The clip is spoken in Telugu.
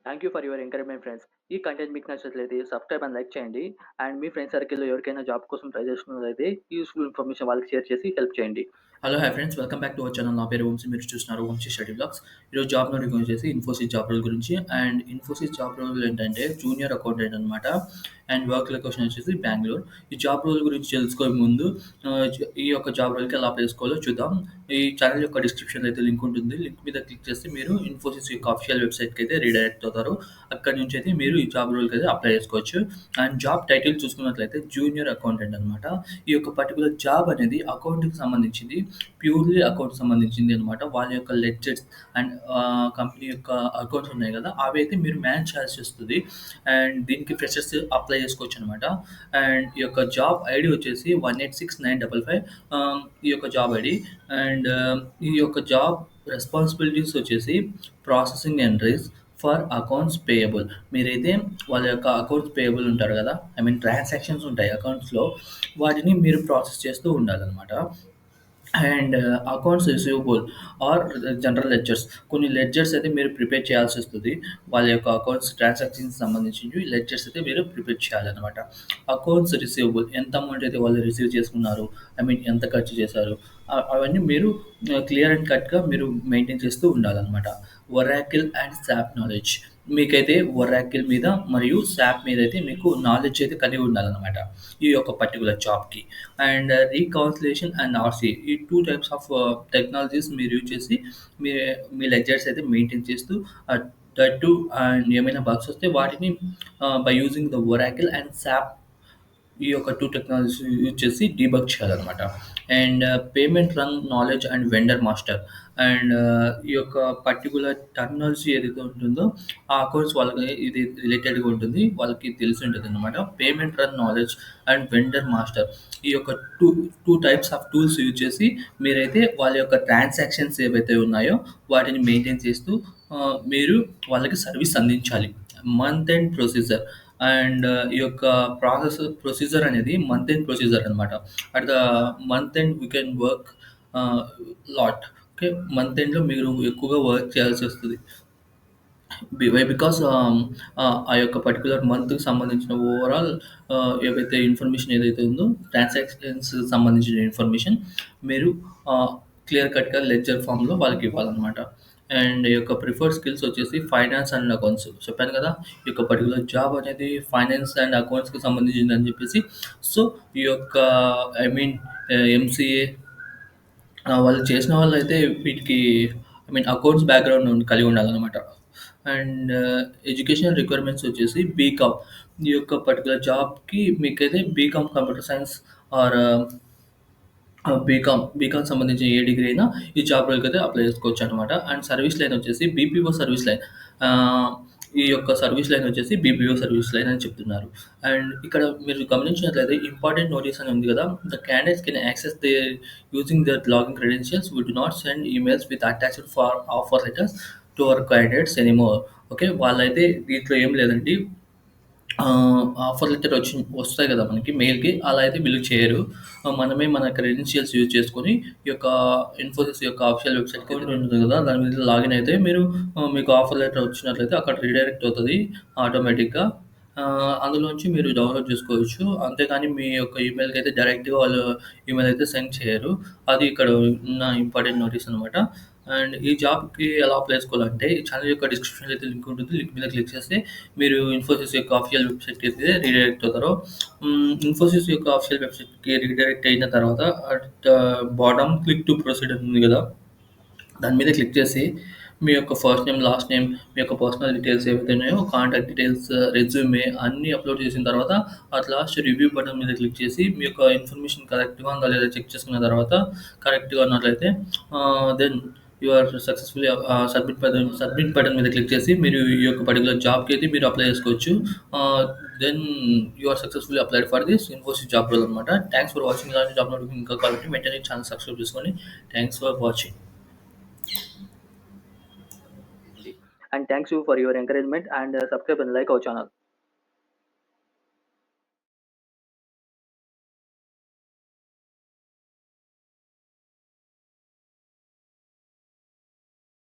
Thank you for your encouragement friends. ఈ కంటెంట్ మీకు నచ్చినట్లయితే సబ్‌స్క్రైబ్ అండ్ లైక్ చేయండి. అండ్ మీ ఫ్రెండ్స్ సర్కిల్‌లో ఎవరికైనా జాబ్ కోసం ట్రై చేస్తున్నట్లయితే యూజ్‌ఫుల్ ఇన్ఫర్మేషన్ వాళ్ళకి షేర్ చేసి హెల్ప్ చేయండి. Hello hi friends, welcome back to our channel. నా పేరు వంశీ. మీరు చూస్తున్నారు వంశీ స్టడీ బ్లాగ్స్. ఈరోజు జాబ్ నోటిఫికేషన్ వచ్చేసి ఇన్ఫోసిస్ జాబ్ రోల్ గురించి. అండ్ ఇన్ఫోసిస్ జాబ్ రోల్ ఏంటంటే జూనియర్ అకౌంటెంట్ అనమాట. అండ్ వర్క్ లొకేషన్ వచ్చేసి బెంగళూరు. ఈ జాబ్ రోల్ గురించి తెలుసుకోే ముందు ఈ యొక్క జాబ్ రోల్కి ఎలా అప్లై చేసుకోవాలో చూద్దాం. ఈ ఛానల్ యొక్క డిస్క్రిప్షన్లో అయితే లింక్ ఉంటుంది. లింక్ మీద క్లిక్ చేస్తే మీరు ఇన్ఫోసిస్ యొక్క అఫిషియల్ వెబ్సైట్కి అయితే రీడైరెక్ట్ అవుతారు. అక్కడ నుంచి అయితే మీరు ఈ జాబ్ రోల్కి అయితే అప్లై చేసుకోవచ్చు. అండ్ జాబ్ టైటిల్ చూసుకున్నట్లయితే జూనియర్ అకౌంటెంట్ అనమాట. ఈ యొక్క పర్టికులర్ జాబ్ అనేది అకౌంట్కి సంబంధించింది. ప్యూర్లీ అకౌంట్ సంబంధించింది అనమాట. వాళ్ళ యొక్క లెడ్జర్స్ అండ్ కంపెనీ యొక్క అకౌంట్స్ ఉన్నాయి కదా, అవి అయితే మీరు మేనేజ్ చేయాల్సి వస్తుంది. అండ్ దీనికి ఫ్రెషర్స్ అప్లై చేసుకోవచ్చు అనమాట. అండ్ ఈ యొక్క జాబ్ ఐడి వచ్చేసి 186955. ఈ యొక్క జాబ్ ఐడి. అండ్ ఈ యొక్క జాబ్ రెస్పాన్సిబిలిటీస్ వచ్చేసి processing entries for accounts payable. మీరైతే వాళ్ళ యొక్క అకౌంట్స్ పేయబుల్ ఉంటారు కదా, ఐ మీన్ ట్రాన్సాక్షన్స్ ఉంటాయి అకౌంట్స్లో, వాటిని మీరు ప్రాసెస్ చేస్తూ ఉండాలన్నమాట. And accounts receivable or general ledgers. కొన్ని లెడ్జర్స్ అయితే మీరు ప్రిపేర్ చేయాల్సి వస్తుంది. వాళ్ళ యొక్క అకౌంట్స్ ట్రాన్సాక్షన్స్ సంబంధించి లెడ్జర్స్ అయితే మీరు ప్రిపేర్ చేయాలన్నమాట. అకౌంట్స్ రిసీవబుల్, ఎంత అమౌంట్ అయితే వాళ్ళు రిసీవ్ చేసుకున్నారు, ఐ మీన్ ఎంత ఖర్చు చేశారు, అవన్నీ మీరు క్లియర్ అండ్ కట్గా మీరు మెయింటైన్ చేస్తూ ఉండాలన్నమాట. Oracle and SAP knowledge. మీకైతే ఒరాకిల్ మీద మరియు సాప్ మీద అయితే మీకు నాలెడ్జ్ అయితే కలిగి ఉండాలన్నమాట ఈ యొక్క పర్టికులర్ జాబ్కి. అండ్ రీకౌన్సిలేషన్ అండ్ ఆర్సీ, ఈ టూ టైప్స్ ఆఫ్ టెక్నాలజీస్ మీరు యూజ్ చేసి మీ మీ లెడ్జర్స్ అయితే మెయింటైన్ చేస్తూ దట్ టు. అండ్ ఏమైనా బగ్స్ వస్తే వాటిని by using the Oracle and SAP, ఈ యొక్క టూ టెక్నాలజీస్ యూజ్ చేసి డీబగ్ చేయాలన్నమాట. And payment run knowledge and vendor master. And ఈ యొక్క పర్టికులర్ టెక్నాలజీ ఏదైతే ఉంటుందో ఆ అకౌంట్స్ వాళ్ళకి ఇది రిలేటెడ్గా ఉంటుంది, వాళ్ళకి తెలిసి ఉంటుంది అనమాట. Payment run knowledge and vendor master, ఈ యొక్క two two types of tools use చేసి మీరైతే వాళ్ళ యొక్క ట్రాన్సాక్షన్స్ ఏవైతే ఉన్నాయో వాటిని మెయింటైన్ చేస్తూ మీరు వాళ్ళకి సర్వీస్ అందించాలి. Month end procedure. అండ్ ఈ యొక్క ప్రొసీజర్ అనేది మంత్ ఎండ్ ప్రొసీజర్ అనమాట. At the month end we can work lot. Okay, month ఎండ్లో మీరు ఎక్కువగా వర్క్ చేయాల్సి వస్తుంది. వై బికాస్ ఆ యొక్క పర్టికులర్ మంత్కి సంబంధించిన ఓవరాల్ ఏవైతే ఇన్ఫర్మేషన్ ఏదైతే ఉందో ట్రాన్సాక్షన్స్ సంబంధించిన ఇన్ఫర్మేషన్ మీరు క్లియర్ కట్గా లెడ్జర్ ఫామ్లో వాళ్ళకి ఇవ్వాలన్నమాట. అండ్ ఈ యొక్క ప్రిఫర్డ్ స్కిల్స్ వచ్చేసి ఫైనాన్స్ అండ్ అకౌంట్స్. చెప్పాను కదా, ఈ యొక్క పర్టికులర్ జాబ్ అనేది ఫైనాన్స్ అండ్ అకౌంట్స్కి సంబంధించింది అని చెప్పేసి. సో ఈ యొక్క ఐ మీన్ ఎంసీఏ వాళ్ళు చేసిన వాళ్ళైతే వీటికి ఐ మీన్ అకౌంట్స్ బ్యాక్‌గ్రౌండ్ కలిగి ఉండాలనమాట. అండ్ ఎడ్యుకేషనల్ రిక్వైర్మెంట్స్ వచ్చేసి బీకామ్. ఈ యొక్క పర్టిక్యులర్ జాబ్‌కి మీకైతే BCom computer science or BCom సంబంధించిన ఏ డిగ్రీ అయినా ఈ జాబ్ రోల్‌కైతే అప్లై చేసుకోవచ్చనమాట. అండ్ సర్వీస్ లైన్ వచ్చేసి బీపీఓ సర్వీస్ లైన్. ఆహ్, ఈ యొక్క సర్వీస్ లైన్ వచ్చేసి బీపీఓ సర్వీస్ లైన్ అని చెప్తున్నారు. అండ్ ఇక్కడ మీరు గమనించినట్లయితే ఇంపార్టెంట్ నోటీస్ అని ఉంది కదా, the candidates can access using their login credentials. We do not send emails with attached for offer letters to our candidates anymore. Okay, వాళ్ళైతే దీంట్లో ఏం లేదండి. ఆఫర్ లెటర్ వస్తాయి కదా మనకి మెయిల్‌కి, అలా అయితే వీళ్ళు చేయరు. మనమే మన క్రెడెన్షియల్స్ యూజ్ చేసుకొని ఈ యొక్క ఇన్ఫోసిస్ యొక్క అఫిషియల్ వెబ్‌సైట్‌కి అయితే ఉంటుంది కదా, దాని మీద లాగిన్ అయితే మీరు మీకు ఆఫర్ లెటర్ వచ్చినట్లయితే అక్కడ రీడైరెక్ట్ అవుతది ఆటోమేటిక్‌గా. అందులోంచి మీరు డౌన్‌లోడ్ చేసుకోవచ్చు. అంతేగాని మీ యొక్క ఈమెయిల్‌కి అయితే డైరెక్ట్‌గా వాళ్ళు ఈమెయిల్ అయితే సెండ్ చేయరు. అది ఇక్కడ ఉన్న ఇంపార్టెంట్ నోటీస్ అనమాట. అండ్ ఈ జాబ్‌కి ఎలా అప్లై చేసుకోవాలంటే ఈ ఛానల్ యొక్క డిస్క్రిప్షన్‌లో అయితే లింక్ ఉంటుంది. లింక్ మీద క్లిక్ చేస్తే మీరు ఇన్ఫోసిస్ యొక్క అఫిషియల్ వెబ్‌సైట్‌కి అయితే రీడైరెక్ట్ అవుతారు. ఇన్ఫోసిస్ యొక్క అఫిషియల్ వెబ్‌సైట్‌కి రీడైరెక్ట్ అయిన తర్వాత at the bottom click to proceed అని ఉంది కదా, దాని మీద క్లిక్ చేసి మీ యొక్క ఫస్ట్ నేమ్, లాస్ట్ నేమ్, మీ యొక్క పర్సనల్ డీటెయిల్స్ ఏవైతే ఉన్నాయో కాంటాక్ట్ డీటెయిల్స్, రెజ్యూమే అన్నీ అప్లోడ్ చేసిన తర్వాత అట్ లాస్ట్ రివ్యూ బటన్ మీద క్లిక్ చేసి మీ యొక్క ఇన్ఫర్మేషన్ కరెక్ట్‌గా ఉందా లేదా చెక్ చేసుకున్న తర్వాత కరెక్ట్‌గా ఉన్నట్లయితే then you are successfully submit button మీద క్లిక్ చేసి మీరు ఈ యొక్క పర్టిక్యులర్ జాబ్‌కి అయితే మీరు అప్లై చేసుకోవచ్చు. Then you are successfully applied for this Infosys job role అనమాట. Thanks for watching. ఇలాంటి జాబ్ నోటిఫికేషన్ ఇంకా కావాలంటే వెంటనే ఛానల్ సబ్స్క్రైబ్ చేసుకోండి. Thanks for watching. And thanks you for your encouragement and subscribe and like our channel.